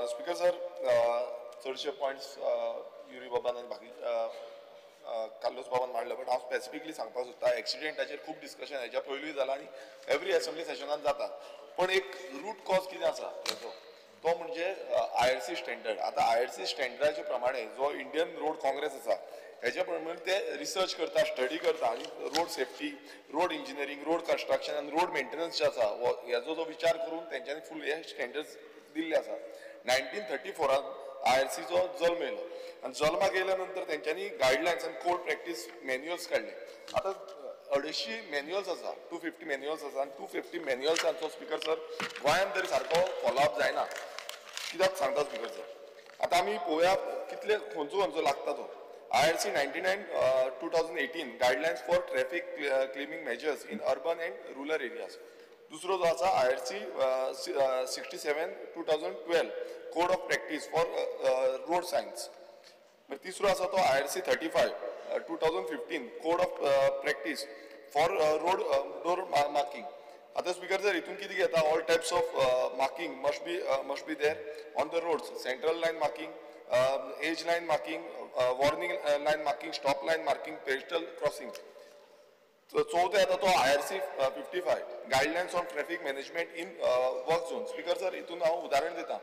Speaker sir, चडशे points Yuri बाबान आनी बाकी कार्लोस बाबान मांडले, बट हांव स्पेसिफिकली सांगपाक सोदता एक्सिडेंटाचेर खूब डिस्कशन हेच्या पयलींय जालां आनी एवरी असेंब्ली सेशनान जाता, पण एक रूट कॉज कितें आसा हेचो तो म्हणजे IRC स्टँडर्ड. आतां IRC स्टँडर्डाचे प्रमाणे जो इंडियन रोड काँग्रेस आसा हेच्या प्रमाणे ते रिसर्च करता, स्टडी करता आनी road safety, road engineering, road construction आनी रोड मेंटेनन्स जे आसा हेजो जो विचार करून तेंच्यांनी फूल हे स्टँडर्ड्स दिल्ले आसा. 1934 IRCचो जल्म येयलो आनी जल्माक येयल्या नंतर तेंच्यांनी गायडलायन्स आनी कोड प्रॅक्टीस मॅन्युअल्स काडले. आतां 250 मॅन्युअल्स आसा, 250 मॅन्युअल्स आसा आनी 250 मॅन्युअल्सांचो स्पीकर सर गोंयांत तरी सारको फॉलोअप जायना. कित्याक सांगता स्पीकर सर, आतां आमी पळोवया कितले खंयचो लागता तो. IRC 99/2018 guidelines for traffic cleaning measures in urban and rural areas. दुसरो जो आसा IRC 67/2012 code of practice for road signs. तिसरो आसा तो IRC 35/2015 code of practice for road marking. आतां स्पीकर सर हितून कितें घेता, all types of marking must be there on the roads. Central line marking, edge line marking, warning line marking, stop line marking, पेस्टल crossing. चौथे येता तो IRC 55 guidelines on traffic management in work zone. Speaker sir हितून हांव उदाहरण दिता.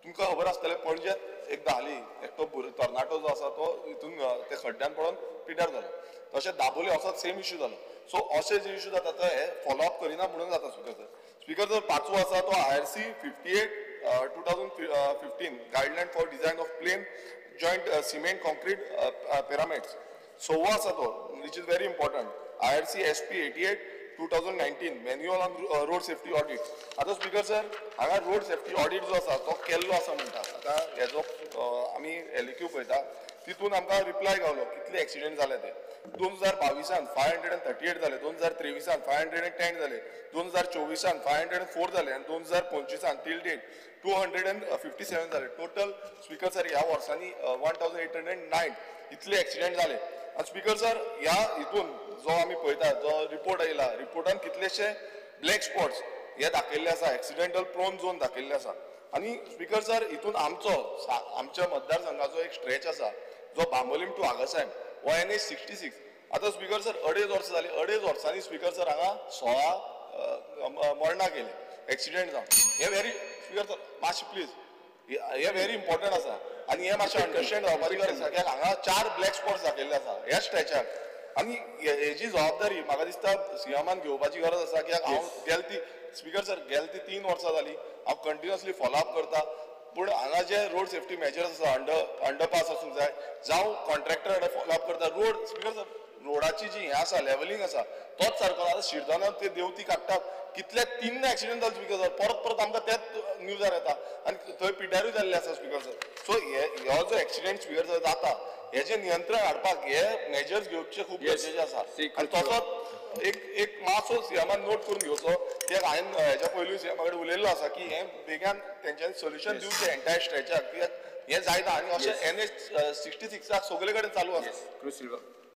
तुमकां खबर आसतलें पणजेंत एकदां हाली एकटो तरणाटो जो आसा तो हितून ते खड्ड्यान पडोवन पिड्ड्यार जालो. तशेंच दाबोले असोच सेम इश्यू जालो. सो अशे जे इश्यू जाता ते हे फॉलोअप करिना म्हणून जाता स्पीकर सर. स्पीकर सर पांचवो आसा तो IRC 58/2015 guideline for design of plain joint cement concrete pyramids. सव्वो आसा तो which is very important IRC SP 88/2019 manual on road safety audit. आतां स्पीकर सर हांगा रोड सेफ्टी ऑडिट जो आसा तो केल्लो आसा म्हणटा. आतां हेजो आमी LEQ पळयता तितून आमकां रिप्लाय गावलो कितले एक्सिडेंट जाले ते. 2022 538 जाले, 2023 510 जाले, 2024 504 जाले आनी 2025 टील डेट 257 जाले. टोटल स्पीकर सर ह्या वर्सांनी 1809 इतले एक्सिडेंट जाले. आनी स्पीकर सर ह्या हितून जो आमी पळयता जो रिपोर्ट आयला रिपोर्टान कितलेशे ब्लॅक स्पॉट्स हे दाखयल्ले आसा, एक्सिडेंटल प्रोन झोन दाखयल्ले आसा. आनी स्पीकर सर हितून आमच्या मतदारसंघाचो एक स्ट्रेच आसा जो बांबोलीम टू आगासायम हो NH 66. आतां स्पीकर सर 2.5 वर्सां जाली. 2.5 वर्सांनी स्पीकर सर हांगा 16 मरणां गेले एक्सिडेंट जावन. हे व्हेरी स्पीकर सर मातशें प्लीज हे व्हेरी इम्पॉर्टंट आसा आनी हे मातशें अंडरस्टँड जावपाची गरज आसा कित्याक हांगा 4 ब्लॅक स्पॉट्स दाखयल्ले आसा ह्या स्ट्रेचार. आनी हेजी जबाबदारी म्हाका दिसता CMान घेवपाची गरज आसा कित्याक हांव स्पीकर सर गेल ती 3 वर्सां जाली हांव कंटिन्युअसली फॉलोअप करता. पूण हांगा जे रोड सेफ्टी मेजर्स आसा अंडरपास आसूंक जाय जावं कॉन्ट्रॅक्टर फॉलोअप करता. रोड स्पीकर सर रोडाची जी हें आसा लेवलिंग आसा तोच सारको. आतां शिरदोनात ते देंवती काडटात कितले 3 एक्सिडेंट जाले स्पीकर सर. परत आमकां तेच न्यूजार येता आनी थंय पिड्ड्यारूय जाल्ले आसा स्पीकर सर. सो हो जो एक्सिडेंट स्पीकर सर जाता हेजें नियंत्रण हाडपाक हे मेजर्स घेवचे खूब गरजेचे आसा. आनी तसोच एक मातसो CMान नोट करून घेवचो कित्याक हांवें हेच्या पयलीं CMा कडेन उलयल्लो आसा की हें बेगान तेंच्यांनी सोल्युशन दिवचें एंटायर स्ट्रेचाक कित्याक हें जायना. आनी अशें NH 66 सगळे कडेन चालू आसा.